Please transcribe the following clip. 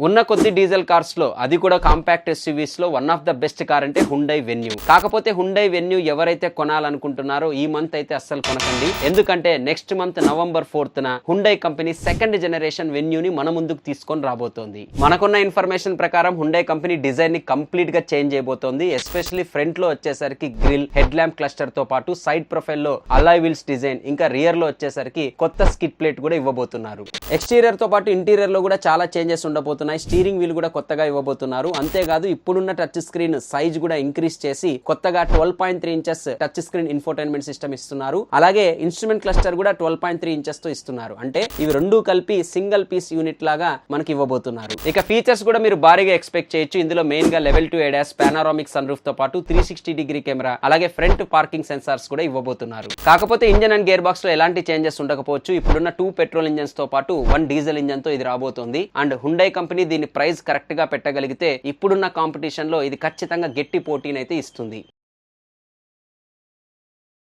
ఉన్న కొద్ది diesel cars లో, అది కూడా కాంపాక్ట్ ఎస్యూవీస్ లో one of the best car అంటే హుండై వెన్యూ. కాకపోతే హుండై వెన్యూ ఎవరైతే కొనాలనుకుంటున్నారో ఈ మంత్ అయితే అస్సలు కొనకండి. ఎందుకంటే next month November 4th Hyundai company second generation వెన్యూని మన ముందుకు తీసుకొని రాబోతోంది. మనకున్న ఇన్ఫర్మేషన్ ప్రకారం హుండై కంపెనీ డిజైన్ ని కంప్లీట్ గా చేంజ్ చేయబోతోంది. ఎస్పెషల్లీ ఫ్రంట్ లో వచ్చేసరికి గ్రిల్, హెడ్ ల్యాంప్ క్లస్టర్ తో పాటు సైడ్ ప్రొఫైల్ లో అలాయ్ వీల్స్ డిజైన్, ఇంకా రియర్ లో వచ్చేసరికి కొత్త స్కిడ్ ప్లేట్ కూడా ఇవ్వబోతున్నారు. ఎక్స్టీరియర్ తో పాటు ఇంటీరియర్ లో కూడా చాలా చేంజెస్ ఉండబోతున్నాయి. స్టీరింగ్ వీల్ కూడా కొత్తగా ఇవ్వబోతున్నారు. అంతేకాదు ఇప్పుడున్న టచ్ స్క్రీన్ సైజ్ కూడా ఇంక్రీజ్ చేసి కొత్తగా 12.3 inches touch screen infotainment system ఇస్తున్నారు. అలాగే ఇన్స్ట్రుమెంట్ క్లస్టర్ కూడా 12.3 ఇంచెస్ తో ఇస్తున్నారు. అంటే ఇవి రెండు కలిపి సింగిల్ పీస్ యూనిట్ లాగా మనకి ఇవ్వబోతున్నారు. ఇక ఫీచర్స్ కూడా మీరు భారీగా ఎక్స్పెక్ట్ చేయొచ్చు. ఇందులో మెయిన్ గా లెవెల్ 2 ADAS, పానారామిక్ సన్ రూఫ్ తో పాటు 360 డిగ్రీ కెమెరా, అలాగే ఫ్రంట్ పార్కింగ్ సెన్సార్స్ కూడా ఇవ్వబోతున్నారు. కాకపోతే ఇంజన్ అండ్ గేర్ బాక్స్ లో ఎలాంటి చేంజెస్ ఉండకపోవచ్చు. ఇప్పుడున్న 2 పెట్రోల్ ఇంజన్స్ తో పాటు 1 డీజిల్ ఇంజన్ తో ఇది రాబోతోంది. అండ్ హుండై కంపెనీ దీని ప్రైస్ కరెక్ట్ గా పెట్టగలిగితే ఇప్పుడున్న కాంపిటీషన్ లో ఇది ఖచ్చితంగా గట్టి పోటీనైతే ఇస్తుంది.